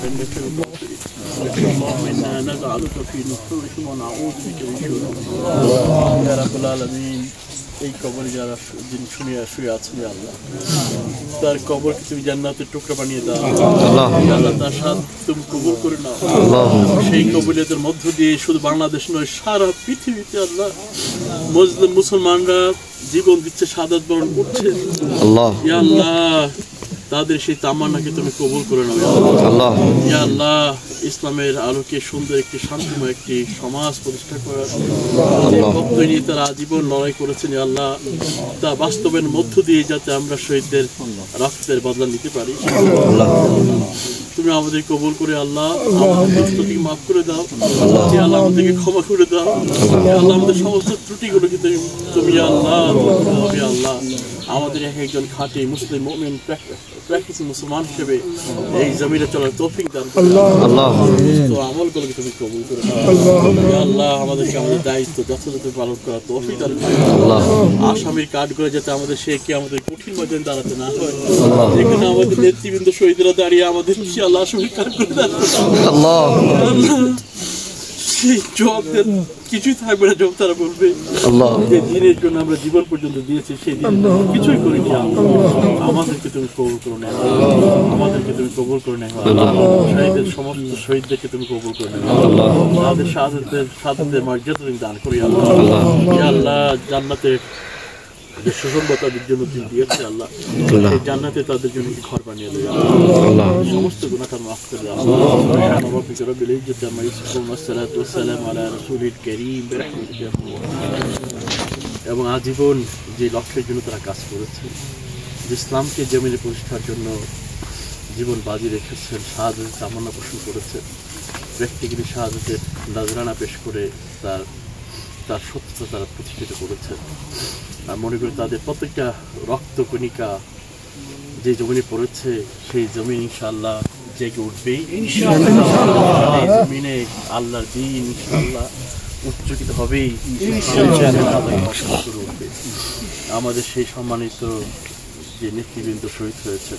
إنك الغفور اللهم إنا نجعلك في نحورهم ونعوذ بك من شرورهم يا رب العالمين এই কবরে যারা দিন শুয়ে আছেন আল্লাহ তার কবরকে তুমি জান্নাতের টুকরা বানিয়ে দাও আল্লাহ তার সাথ তুমি কবুল করে নাও সেই কবুলিয়তের মধ্য দিয়ে শুধু বাংলাদেশ নয় সারা পৃথিবীতে আল্লাহ মুসলিম মুসলমানরা জীবন দিচ্ছে শাহাদাত বরণ করছে ইয়া আল্লাহ তাদের সেই তামান্নাকে তুমি কবুল করে নাও ইয়া আল্লাহ ইসলামের আলোকে সুন্দর একটি শান্তিময় একটি সমাজ প্রতিষ্ঠা করার লক্ষ্য নিয়ে তারা আজীবন লড়াই করেছেন ইয়া আল্লাহ তা বাস্তবের মধ্য দিয়ে যাতে আমরা শহীদদের রক্তের বদলা নিতে পারি তুমি আমাদের কবুল করে আল্লাহ আমাদের দোষকে মাফ করে দাও ইয়া আল্লাহ আমাদেরকে ক্ষমা করে দাও ইয়া আল্লাহ আমাদের সমস্ত ত্রুটিগুলোকে তুমি ইয়া আল্লাহ আমাদের একজন খাঁটি মুসলিম মুমিন প্র্যাকটিসিং মুসলমান হিসেবে এই জমিনে চলার তৌফিক দান তো আমলগুলোকে তুমি কবুল করে নাও আল্লাহ আমাদেরকে আমাদের দায়িত্ব যথাযথ পালন করার তৌফিক দান করো আসামির কাঠগড়ে যাতে আমাদের সে কি আমাদের কঠিন ময়দানে দাঁড়াতে না হয় যেখানে আমাদের নেতৃবৃন্দ শহীদরা দাঁড়িয়ে আমাদের আল্লাহ আসামির কাঠগড়ে দাঁড়াবে সেই জবাবদের কিছুই থাকবে না যখন তারা বলবে যে দিনের জন্য আমরা জীবন পর্যন্ত দিয়েছি সেই দিন কিছুই করিনি আমাদেরকে তুমি কবুল করো না আমাদেরকে তুমি কবুল করে নেও শহীদের সমস্ত শহীদদেরকে তুমি কবুল করে নেও তাদের শাহাদাতের মর্যাদা তুমি দান করি আল্লাহ ইয়া আল্লাহ জান্নাতে যে সুসংবাদ তাদের জন্য তুমি দিয়েছে আল্লাহ সেই জান্নাতে তাদের জন্য ঘর বানিয়ে দেবে আল্লাহ সমস্ত গুনাহ মাফ করে দাও আল্লাহ রব্বিল ইজ্জতি আম্মা ইয়াসিফুন ওয়াসসালাতু ওয়াসসালামু আলা রাসূলিল কারীম বিরহমাতিকা এবং আজীবন যে লক্ষ্যের জন্য তারা কাজ করেছে ইসলামকে জমিনে প্রতিষ্ঠার জন্য জীবন বাজি রেখেছেন শাহাদাতের তামান্না পোষণ করেছেন ব্যক্তিগত শাহাদাতের নাজরানা পেশ করে তার সত্যতা তারা প্রতিষ্ঠিত করেছেন আর মনে করি তাদের প্রত্যেকটা রক্তকণিকা যে জমিনে পড়েছে সেই জমিন ইনশাআল্লাহ জেগে উঠবেই জমিনে আল্লাহর দ্বীন ইনশাআল্লাহ উচ্চকিত হবেই উঠবে আমাদের সেই সম্মানিত যে নেতৃবৃন্দ শহীদ হয়েছে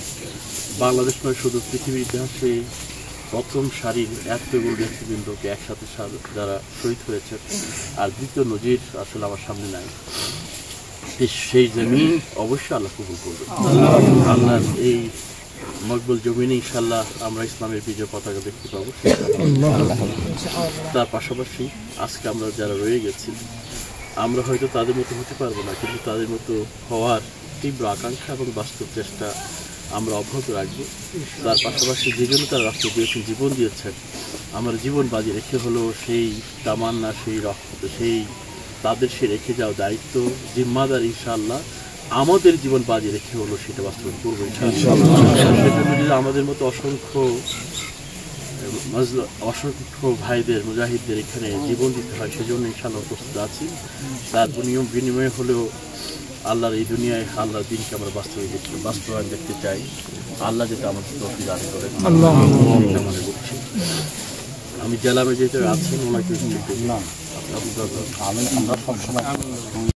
বাংলাদেশ নয় শুধু পৃথিবীর ইতিহাসে প্রথম সারির এতগুলো নেতৃবৃন্দকে একসাথে যারা শহীদ হয়েছে আর দ্বিতীয় নজির আসলে আমার সামনে নাই সেই জমিন অবশ্যই আল্লাহ কবুল করবে আল্লাহর এই মকবুল জমিনে ইনশাআল্লাহ আমরা ইসলামের বিজয় পতাকা দেখতে পাবো তার পাশাপাশি আজকে আমরা যারা রয়ে গেছি আমরা হয়তো তাদের মতো হতে পারবো না কিন্তু তাদের মতো হওয়ার তীব্র আকাঙ্ক্ষা এবং বাস্তব চেষ্টা আমরা অব্যাহত রাখবো তার পাশাপাশি যে জন্য তারা রাষ্ট্র দিয়েছেন জীবন দিয়েছেন আমরা জীবন বাজি রেখে হলো সেই তামান্না সেই রক্ত সেই তাদের সে রেখে যাওয়া দায়িত্ব জিম্মাদার ইনশাআল্লাহ আমাদের জীবন বাজি রেখে হলো সেটা বাস্তবায়ন করবো ইনশাআল্লাহ আমাদের মতো অসংখ্য ভাইদের মুজাহিদদের এখানে জীবন দিতে হয় সেজন্য ইনশাআল্লাহ প্রস্তুত আছি তার বিনিময়ে হলেও আল্লাহর এই দুনিয়ায় আল্লাহর দিনকে আমরা বাস্তবায়ন দেখতে চাই আল্লাহ যেটা আমাদের তৌফিক দান করেন মনে করছি আমি জেলা ম্যাজিস্ট্রেট আছেন ওনাকে আমরা সবসময়